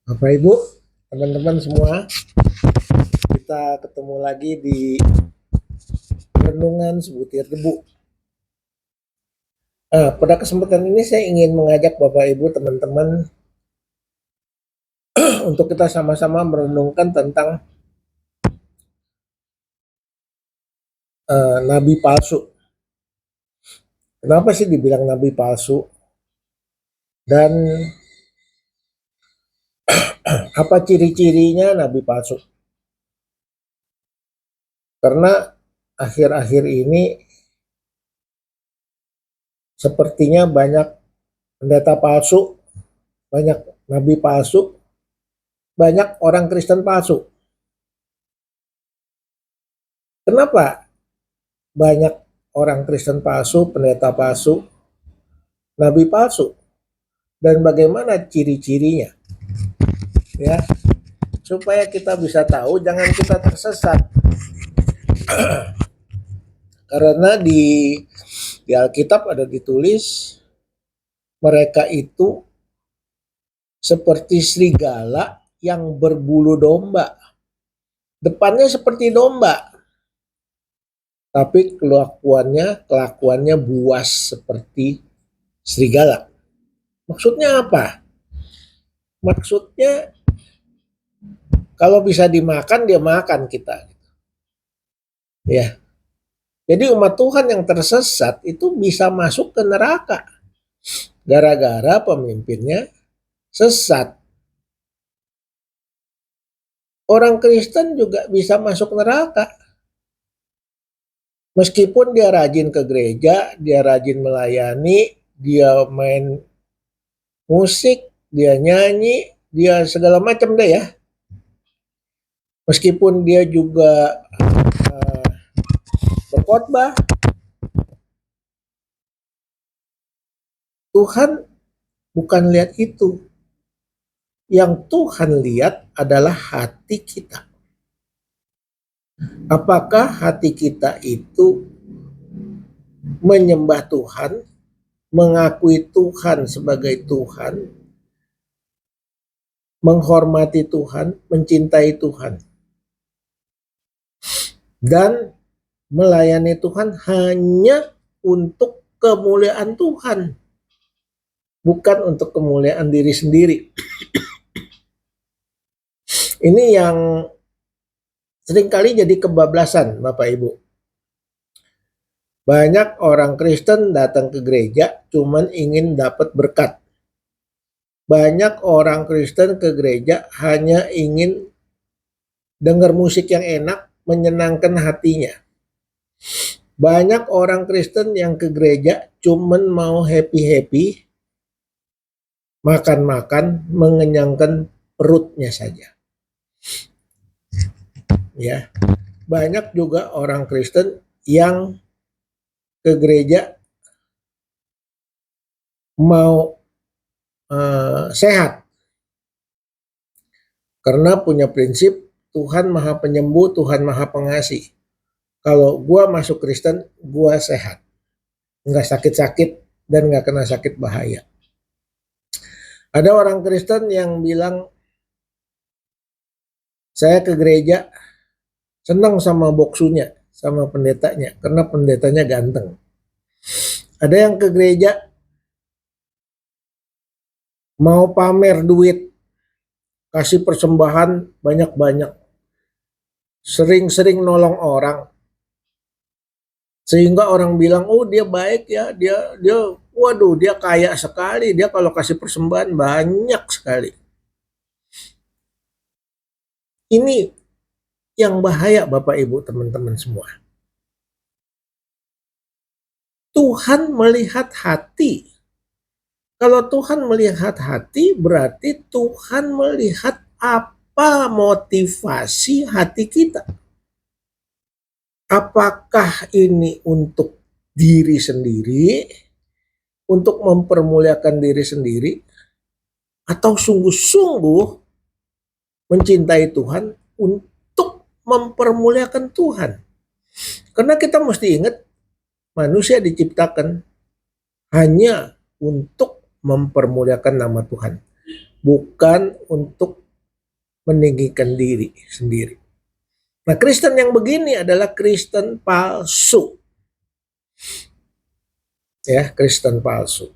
Bapak Ibu, teman-teman semua, kita ketemu lagi di Renungan Sebutir Debu. Pada kesempatan ini saya ingin mengajak Bapak Ibu, teman-teman, untuk kita sama-sama merenungkan tentang nabi palsu. Kenapa sih dibilang nabi palsu? Dan apa ciri-cirinya nabi palsu? Karena akhir-akhir ini sepertinya banyak pendeta palsu, banyak nabi palsu, banyak orang Kristen palsu. Kenapa banyak orang Kristen palsu, pendeta palsu, nabi palsu? Dan bagaimana ciri-cirinya? Ya, supaya kita bisa tahu, jangan kita tersesat. Karena di Alkitab ada ditulis mereka itu seperti serigala yang berbulu domba. Depannya seperti domba, tapi kelakuannya buas seperti serigala. Maksudnya apa? Maksudnya kalau bisa dimakan, dia makan kita. Ya. Jadi umat Tuhan yang tersesat itu bisa masuk ke neraka gara-gara pemimpinnya sesat. Orang Kristen juga bisa masuk neraka. Meskipun dia rajin ke gereja, dia rajin melayani, dia main musik, dia nyanyi, dia segala macam deh ya. Meskipun dia juga berkhotbah, Tuhan bukan lihat itu. Yang Tuhan lihat adalah hati kita. Apakah hati kita itu menyembah Tuhan, mengakui Tuhan sebagai Tuhan, menghormati Tuhan, mencintai Tuhan, dan melayani Tuhan hanya untuk kemuliaan Tuhan, bukan untuk kemuliaan diri sendiri. Ini yang seringkali jadi kebablasan, Bapak Ibu. Banyak orang Kristen datang ke gereja cuman ingin dapat berkat. Banyak orang Kristen ke gereja hanya ingin dengar musik yang enak, menyenangkan hatinya. Banyak orang Kristen yang ke gereja cuman mau happy-happy, makan-makan, mengenyangkan perutnya saja. Ya, banyak juga orang Kristen yang ke gereja mau sehat karena punya prinsip Tuhan Maha Penyembuh, Tuhan Maha Pengasih. Kalau gue masuk Kristen, gue sehat, nggak sakit-sakit dan nggak kena sakit bahaya. Ada orang Kristen yang bilang, saya ke gereja senang sama boksunya, sama pendetanya, karena pendetanya ganteng. Ada yang ke gereja mau pamer duit, kasih persembahan banyak-banyak, sering-sering nolong orang, sehingga orang bilang, oh dia baik ya, dia waduh dia kaya sekali, dia kalau kasih persembahan banyak sekali. Ini yang bahaya Bapak Ibu teman-teman semua. Tuhan melihat hati. Kalau Tuhan melihat hati, berarti Tuhan melihat apa motivasi hati kita. Apakah ini untuk diri sendiri, untuk mempermuliakan diri sendiri, atau sungguh-sungguh mencintai Tuhan untuk mempermuliakan Tuhan. Karena kita mesti ingat, manusia diciptakan hanya untuk mempermuliakan nama Tuhan. bukan untuk meninggikan diri sendiri. Nah, Kristen yang begini adalah Kristen palsu. Ya, Kristen palsu.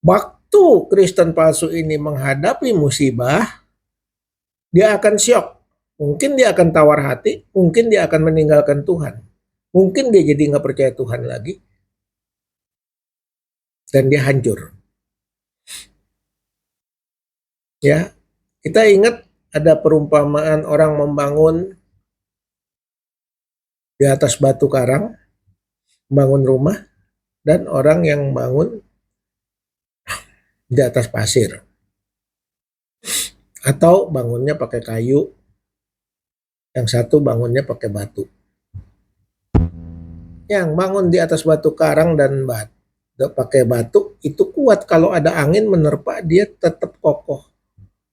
Waktu Kristen palsu ini menghadapi musibah, dia akan syok. Mungkin dia akan tawar hati, mungkin dia akan meninggalkan Tuhan. Mungkin dia jadi nggak percaya Tuhan lagi, dan dia hancur. Ya, kita ingat ada perumpamaan orang membangun di atas batu karang, membangun rumah, dan orang yang bangun di atas pasir. Atau bangunnya pakai kayu, yang satu bangunnya pakai batu. Yang bangun di atas batu karang dan pakai batu itu kuat, kalau ada angin menerpa dia tetap kokoh.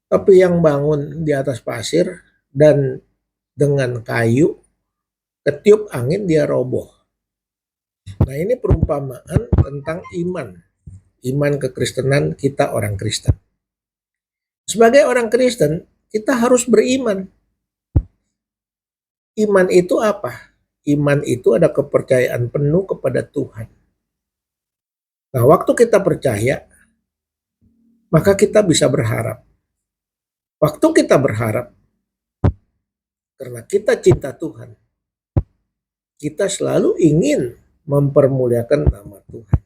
Tapi yang bangun di atas pasir dan dengan kayu, ketiup angin dia roboh. Nah, ini perumpamaan tentang iman. Iman kekristenan kita orang Kristen. Sebagai orang Kristen, kita harus beriman. Iman itu apa? Iman itu ada kepercayaan penuh kepada Tuhan. Nah, waktu kita percaya, maka kita bisa berharap. Waktu kita berharap, karena kita cinta Tuhan, kita selalu ingin mempermuliakan nama Tuhan.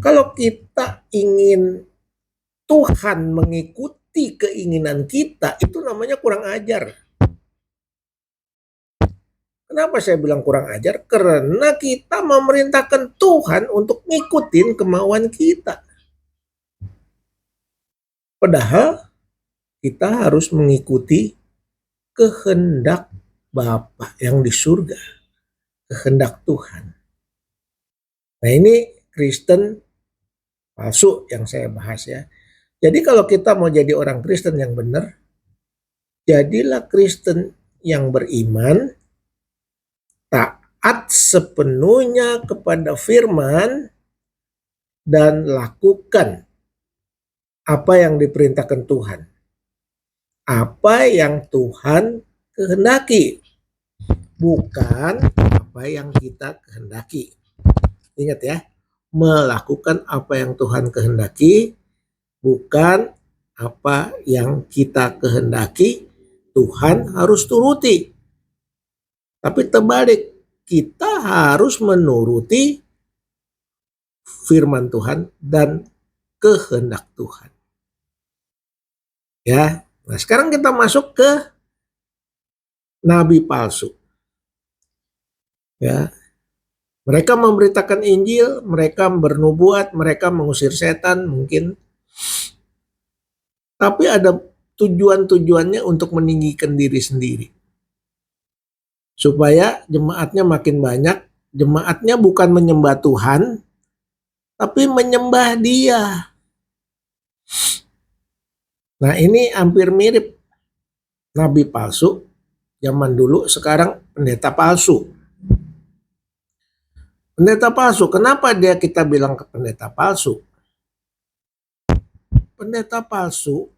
Kalau kita ingin Tuhan mengikuti keinginan kita, itu namanya kurang ajar. Kenapa saya bilang kurang ajar? Karena kita memerintahkan Tuhan untuk ngikutin kemauan kita. Padahal kita harus mengikuti kehendak Bapa yang di surga, kehendak Tuhan. Nah, ini Kristen palsu yang saya bahas ya. Jadi kalau kita mau jadi orang Kristen yang benar, jadilah Kristen yang beriman, taat sepenuhnya kepada firman, dan lakukan apa yang diperintahkan Tuhan. Apa yang Tuhan kehendaki, bukan apa yang kita kehendaki. Ingat ya, melakukan apa yang Tuhan kehendaki, bukan apa yang kita kehendaki. Tuhan harus turuti. Tapi terbalik, kita harus menuruti firman Tuhan dan kehendak Tuhan. Ya, nah sekarang kita masuk ke nabi palsu. Ya, mereka memberitakan Injil, mereka bernubuat, mereka mengusir setan mungkin. Tapi ada tujuannya untuk meninggikan diri sendiri. Supaya jemaatnya makin banyak, jemaatnya bukan menyembah Tuhan, tapi menyembah Dia. Nah, ini hampir mirip nabi palsu zaman dulu, sekarang pendeta palsu. Pendeta palsu, kenapa kita bilang ke pendeta palsu? Pendeta palsu,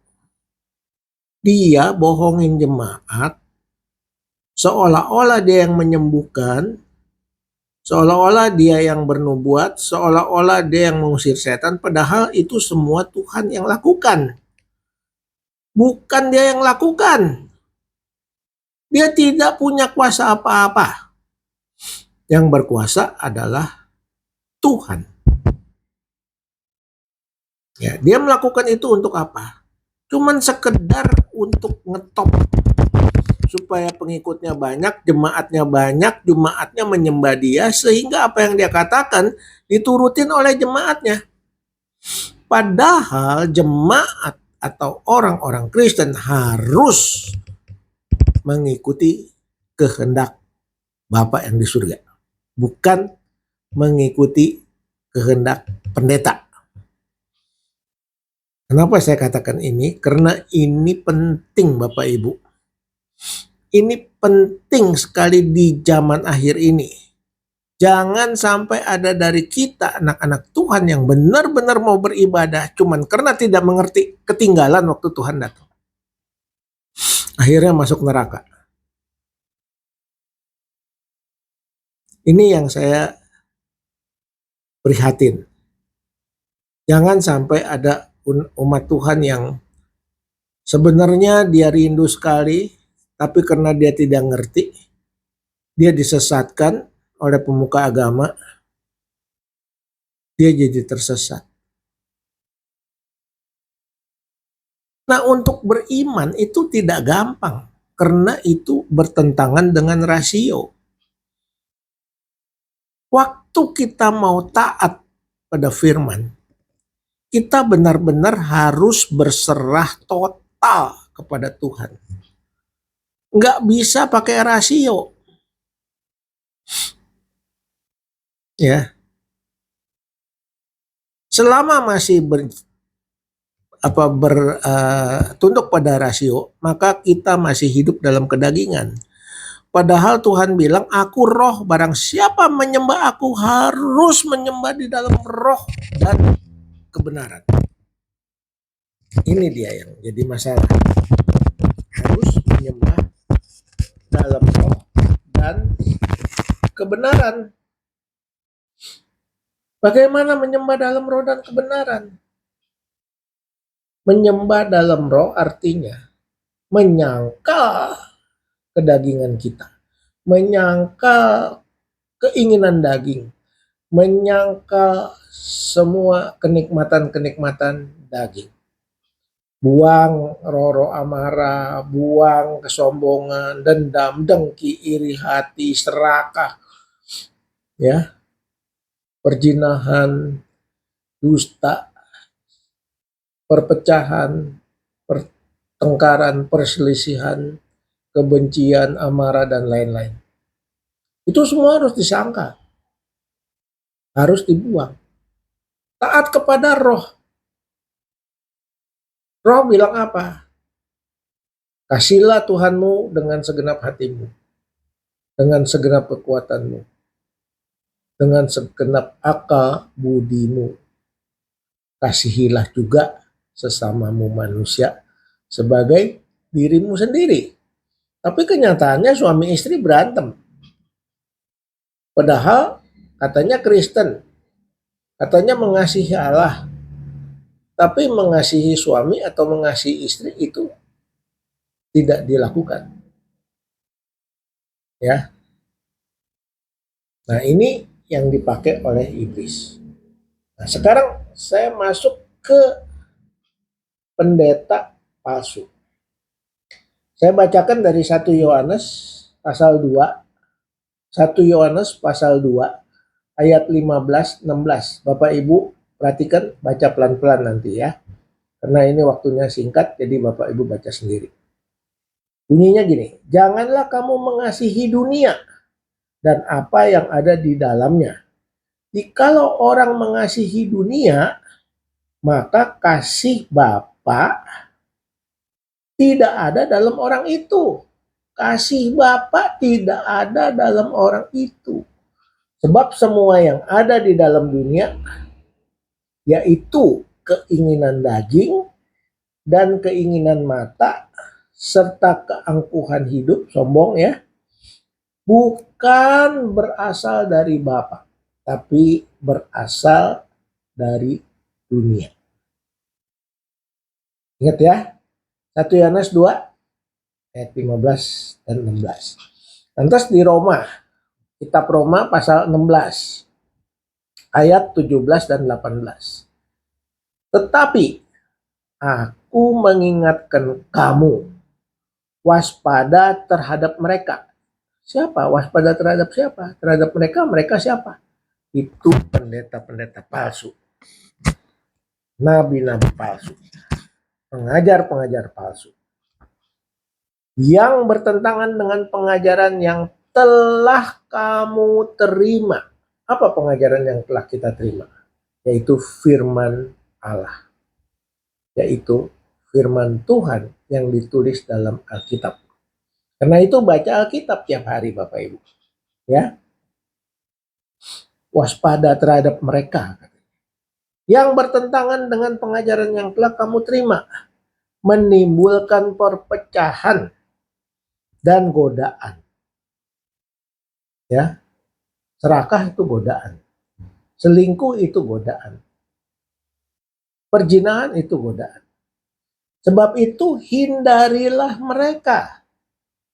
dia bohongin jemaat, seolah-olah dia yang menyembuhkan, seolah-olah dia yang bernubuat, seolah-olah dia yang mengusir setan, padahal itu semua Tuhan yang lakukan. Bukan dia yang lakukan. Dia tidak punya kuasa apa-apa. Yang berkuasa adalah Tuhan. Ya, dia melakukan itu untuk apa? Cuman sekedar untuk ngetop supaya pengikutnya banyak, jemaatnya menyembah dia, sehingga apa yang dia katakan diturutin oleh jemaatnya. Padahal jemaat atau orang-orang Kristen harus mengikuti kehendak Bapa yang di surga, bukan mengikuti kehendak pendeta. Kenapa saya katakan ini? Karena ini penting Bapak Ibu. Ini penting sekali di zaman akhir ini. Jangan sampai ada dari kita anak-anak Tuhan yang benar-benar mau beribadah, cuman karena tidak mengerti ketinggalan waktu Tuhan datang. Akhirnya masuk neraka. Ini yang saya prihatin. Jangan sampai ada umat Tuhan yang sebenarnya dia rindu sekali, tapi karena dia tidak ngerti, dia disesatkan oleh pemuka agama, dia jadi tersesat. Nah, untuk beriman itu tidak gampang, karena itu bertentangan dengan rasio. Waktu kita mau taat pada firman, kita benar-benar harus berserah total kepada Tuhan. Nggak bisa pakai rasio. Ya. Selama masih tunduk pada rasio, maka kita masih hidup dalam kedagingan. Padahal Tuhan bilang, aku roh, barang siapa menyembah aku harus menyembah di dalam roh dan kebenaran. Ini dia yang jadi masalah. Harus menyembah dalam roh dan kebenaran. Bagaimana menyembah dalam roh dan kebenaran? Menyembah dalam roh artinya menyangkal kedagingan kita, menyangkal keinginan daging, menyangkal semua kenikmatan-kenikmatan daging. Buang roh-roh amarah, buang kesombongan, dendam, dengki, iri hati, serakah, ya, perjinahan, dusta, perpecahan, pertengkaran, perselisihan, kebencian, amarah, dan lain-lain. Itu semua harus disangka, harus dibuang. Taat kepada roh. Roh bilang apa? Kasihlah Tuhanmu dengan segenap hatimu, dengan segenap kekuatanmu, dengan segenap akal budimu. Kasihilah juga sesamamu manusia sebagai dirimu sendiri. Tapi kenyataannya suami istri berantem. Padahal katanya Kristen, katanya mengasihi Allah. Tapi mengasihi suami atau mengasihi istri itu tidak dilakukan. Ya. Nah, ini yang dipakai oleh iblis. Nah, sekarang saya masuk ke pendeta palsu. Saya bacakan dari 1 Yohanes pasal 2. 1 Yohanes pasal 2 ayat 15-16. Bapak Ibu perhatikan, baca pelan-pelan nanti ya. Karena ini waktunya singkat, jadi Bapak Ibu baca sendiri. Bunyinya gini, janganlah kamu mengasihi dunia dan apa yang ada di dalamnya. Jikalau orang mengasihi dunia, maka kasih Bapa tidak ada dalam orang itu. Kasih Bapa tidak ada dalam orang itu. Sebab semua yang ada di dalam dunia, yaitu keinginan daging dan keinginan mata, serta keangkuhan hidup, sombong ya, bukan berasal dari Bapa, tapi berasal dari dunia. Ingat ya, 1 Yohanes 2 ayat 15 dan 16. Lantas di Roma, kitab Roma pasal 16 ayat 17 dan 18. Tetapi aku mengingatkan kamu, waspada terhadap mereka. Siapa? Waspada terhadap siapa? Terhadap mereka, mereka siapa? Itu pendeta-pendeta palsu. Nabi-nabi palsu. Pengajar-pengajar palsu. Yang bertentangan dengan pengajaran yang telah kamu terima. Apa pengajaran yang telah kita terima? Yaitu firman Allah. Yaitu firman Tuhan yang ditulis dalam Alkitab. Karena itu baca Alkitab tiap hari Bapak Ibu. Ya. Waspada terhadap mereka yang bertentangan dengan pengajaran yang telah kamu terima, menimbulkan perpecahan dan godaan. Ya, serakah itu godaan, selingkuh itu godaan, perzinahan itu godaan. Sebab itu hindarilah mereka.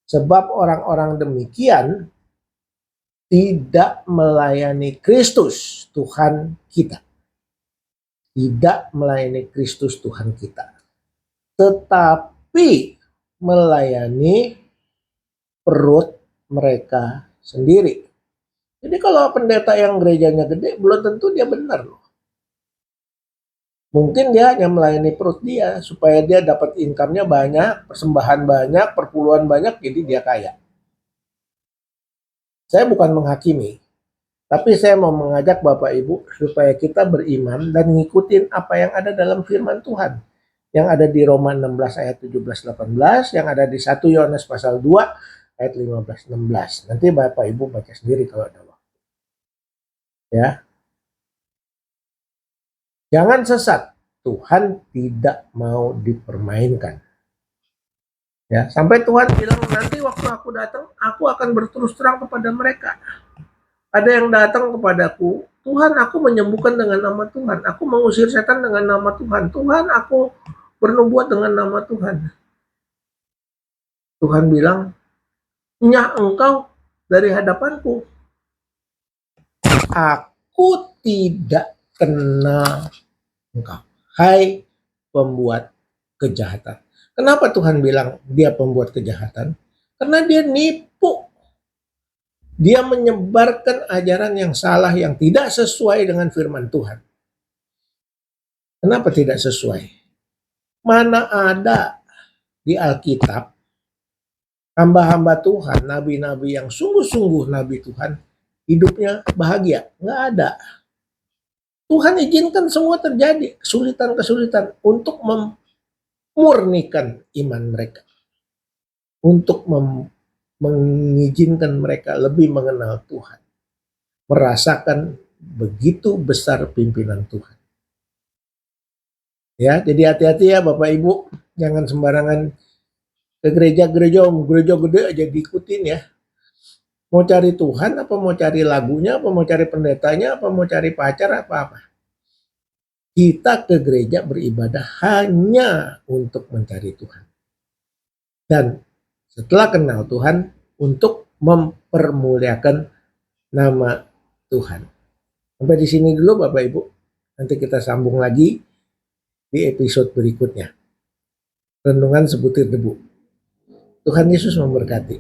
Sebab orang-orang demikian tidak melayani Kristus Tuhan kita. Tidak melayani Kristus Tuhan kita. Tetapi melayani perut mereka sendiri. Jadi kalau pendeta yang gerejanya gede, belum tentu dia benar loh. Mungkin dia hanya melayani perut dia, supaya dia dapat income-nya banyak, persembahan banyak, perpuluhan banyak, jadi dia kaya. Saya bukan menghakimi, tapi saya mau mengajak Bapak Ibu supaya kita beriman dan ngikutin apa yang ada dalam firman Tuhan. Yang ada di Roma 16 ayat 17-18, yang ada di 1 Yohanes pasal 2 ayat 15-16. Nanti Bapak Ibu baca sendiri kalau ada waktu. Ya. Jangan sesat, Tuhan tidak mau dipermainkan. Ya, sampai Tuhan bilang nanti waktu aku datang, aku akan berterus terang kepada mereka. Ada yang datang kepadaku, Tuhan aku menyembuhkan dengan nama Tuhan, aku mengusir setan dengan nama Tuhan, Tuhan aku bernubuat dengan nama Tuhan. Tuhan bilang, nyah engkau dari hadapanku, aku tidak kenal engkau, hai pembuat kejahatan. Kenapa Tuhan bilang dia pembuat kejahatan? Karena dia nipu. Dia menyebarkan ajaran yang salah yang tidak sesuai dengan firman Tuhan. Kenapa tidak sesuai? Mana ada di Alkitab hamba-hamba Tuhan, nabi-nabi yang sungguh-sungguh nabi Tuhan, hidupnya bahagia? Nggak ada. Tuhan izinkan semua terjadi, kesulitan-kesulitan untuk memurnikan iman mereka. Untuk mengizinkan mereka lebih mengenal Tuhan. Merasakan begitu besar pimpinan Tuhan. Ya, jadi hati-hati ya Bapak Ibu, jangan sembarangan ke gereja-gereja gede aja diikutin ya. Mau cari Tuhan apa mau cari lagunya, apa mau cari pendetanya, apa mau cari pacar, apa-apa. Kita ke gereja beribadah hanya untuk mencari Tuhan. Dan setelah kenal Tuhan, untuk mempermuliakan nama Tuhan. Sampai di sini dulu Bapak Ibu. Nanti kita sambung lagi di episode berikutnya. Renungan sebutir debu. Tuhan Yesus memberkati.